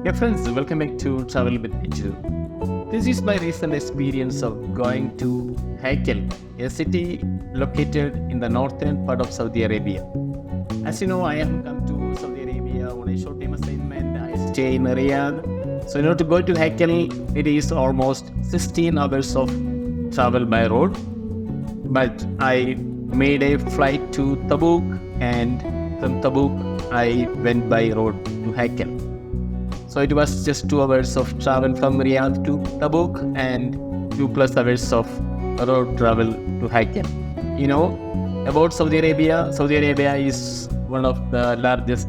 Hey friends, welcome back to Travel with Piju. This is my recent experience of going to Haql, a city located in the northern part of Saudi Arabia. As you know, I have come to Saudi Arabia on a short-term assignment. I stay in Riyadh. So, to go to Haql, it is almost 16 hours of travel by road. But I made a flight to Tabuk, and from Tabuk, I went by road to Haql. So it was just 2 hours of travel from Riyadh to Tabuk and 2+ hours of road travel to Haql. About Saudi Arabia. Saudi Arabia is one of the largest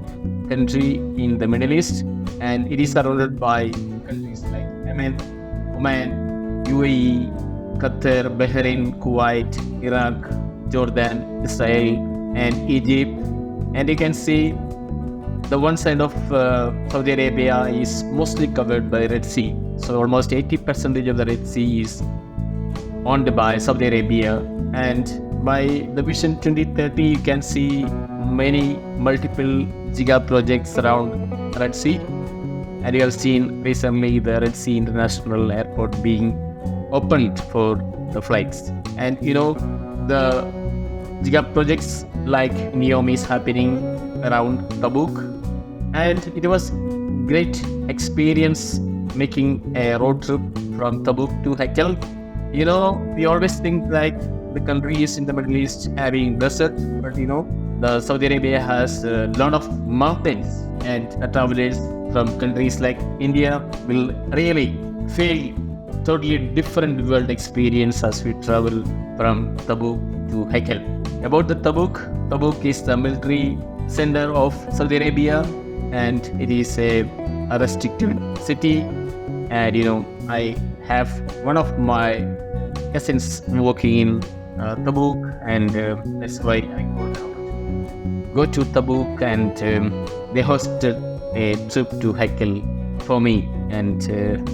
country in the Middle East, and it is surrounded by countries like Yemen, Oman, UAE, Qatar, Bahrain, Kuwait, Iraq, Jordan, Israel, and Egypt. And you can see the one side of Saudi Arabia is mostly covered by Red Sea. So almost 80% of the Red Sea is owned by Saudi Arabia. And by the Vision 2030, you can see multiple giga projects around Red Sea. And you have seen recently the Red Sea International Airport being opened for the flights. And the giga projects like NEOM is happening around Tabuk. And it was great experience making a road trip from Tabuk to Haql. We always think like the country is in the Middle East having desert, but the Saudi Arabia has a lot of mountains, and travelers from countries like India will really feel totally different world experience as we travel from Tabuk to Haql. About the Tabuk is the military center of Saudi Arabia, and it is a restricted city. And I have one of my cousins working in Tabuk, and that's why I go to Tabuk, and they hosted a trip to Haql for me, and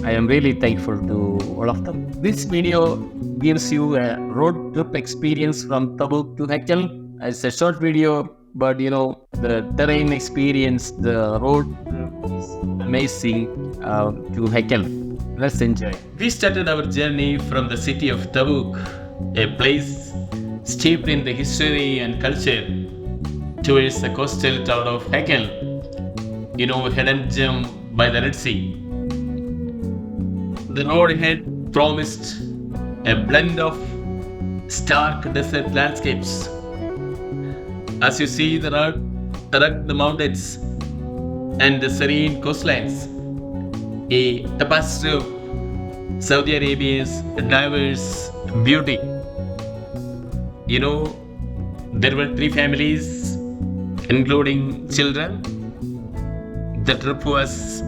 I am really thankful to all of them. This video gives you a road trip experience from Tabuk to Haql. It's a short video, but the terrain experience, the road is amazing to Haql. Let's enjoy. We started our journey from the city of Tabuk, a place steeped in the history and culture, towards the coastal town of Haql, hidden gem by the Red Sea. The road ahead promised a blend of stark desert landscapes. As you see the rugged mountains and the serene coastlines, a tapestry of Saudi Arabia's diverse beauty. There were 3 families, including children. The trip was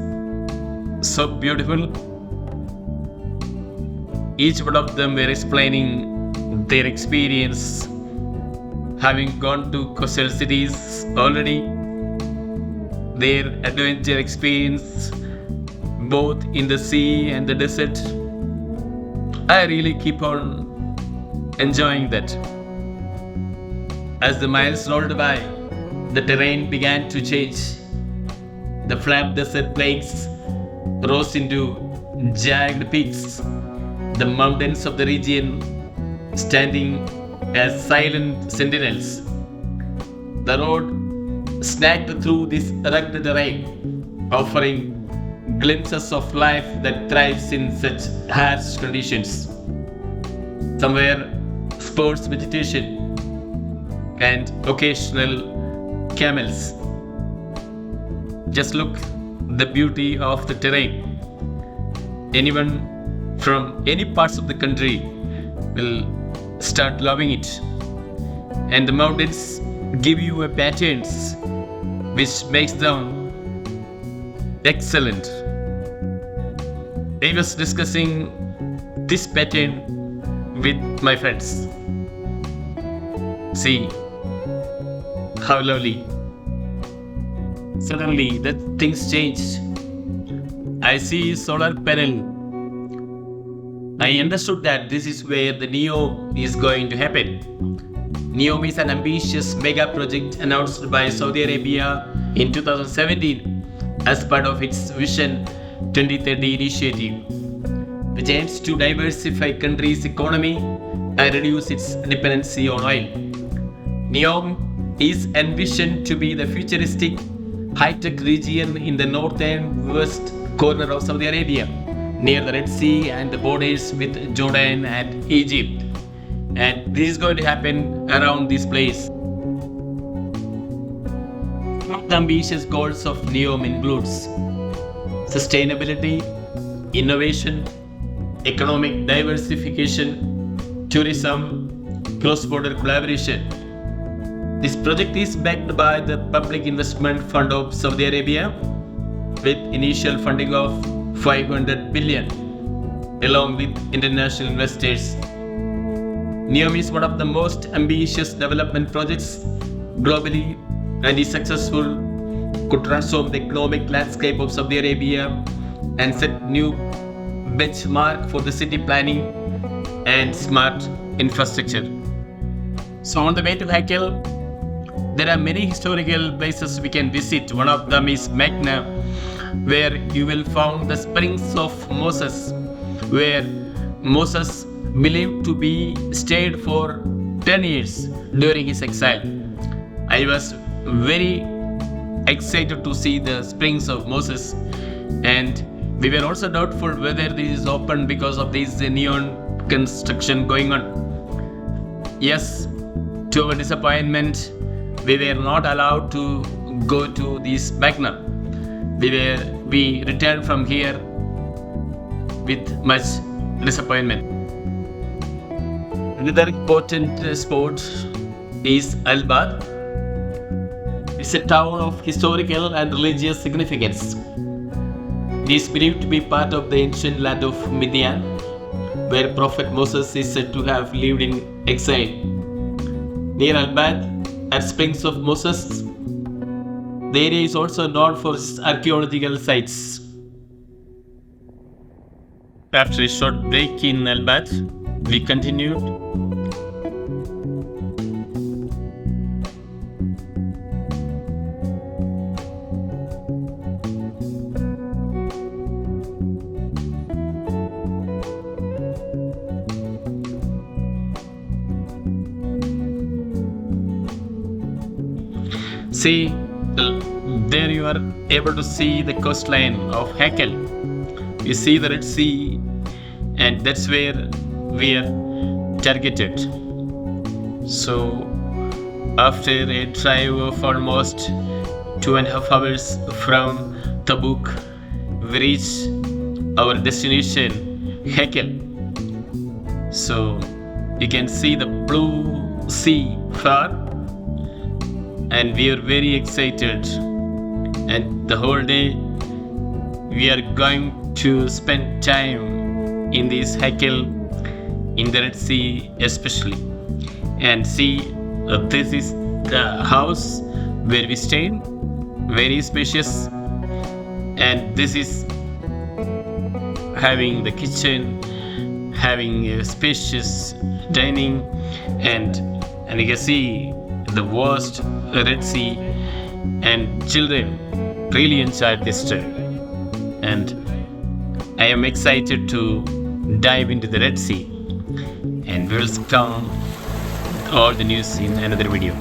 so beautiful. Each one of them were explaining their experience, having gone to coastal cities already, their adventure experience both in the sea and the desert. I really keep on enjoying that. As the miles rolled by, the terrain began to change. The flat desert plains rose into jagged peaks, the mountains of the region standing as silent sentinels. The road snagged through this rugged terrain, offering glimpses of life that thrives in such harsh conditions. Somewhere sparse vegetation and occasional camels. Just look the beauty of the terrain. Anyone from any parts of the country will start loving it. And the mountains give you a patterns which makes them excellent. I was discussing this pattern with my friends. See how lovely. Suddenly the things changed. I see solar panel. I understood that this is where the NEOM is going to happen. NEOM is an ambitious mega project announced by Saudi Arabia in 2017 as part of its Vision 2030 initiative, which aims to diversify country's economy and reduce its dependency on oil. NEOM is envisioned to be the futuristic, high-tech region in the northern west corner of Saudi Arabia, near the Red Sea and the borders with Jordan and Egypt. And this is going to happen around this place. The ambitious goals of NEOM includes sustainability, innovation, economic diversification, tourism, cross-border collaboration. This project is backed by the Public Investment Fund of Saudi Arabia with initial funding of 500 billion, along with international investors. NEOM is one of the most ambitious development projects globally, and is successful, could transform the economic landscape of Saudi Arabia and set new benchmark for the city planning and smart infrastructure. So on the way to Haql, there are many historical places we can visit. One of them is Mecca, where you will find the springs of Moses, where Moses believed to be stayed for 10 years during his exile. I was very excited to see the springs of Moses, and we were also doubtful whether this is open because of this neon construction going on. Yes, to our disappointment, we were not allowed to go to this Magna. We returned from here with much disappointment. Another important spot is Al-Bad. It's a town of historical and religious significance. It is believed to be part of the ancient land of Midian, where Prophet Moses is said to have lived in exile. Near Al-Bad, at Springs of Moses, the area is also known for its archaeological sites. After a short break in Al-Bad, we continued. See, there you are able to see the coastline of Haql. You see the Red Sea, and that's where we are targeted. So, after a drive of almost 2.5 hours from Tabuk, we reach our destination, Haql. So, you can see the blue sea far, and we are very excited, and the whole day we are going to spend time in this Haql, in the Red Sea especially. And see, this is the house where we stayed, very spacious, and this is having the kitchen, having a spacious dining, and you can see the vast Red Sea, and children really enjoyed this trip. And I am excited to dive into the Red Sea, and we will start all the news in another video.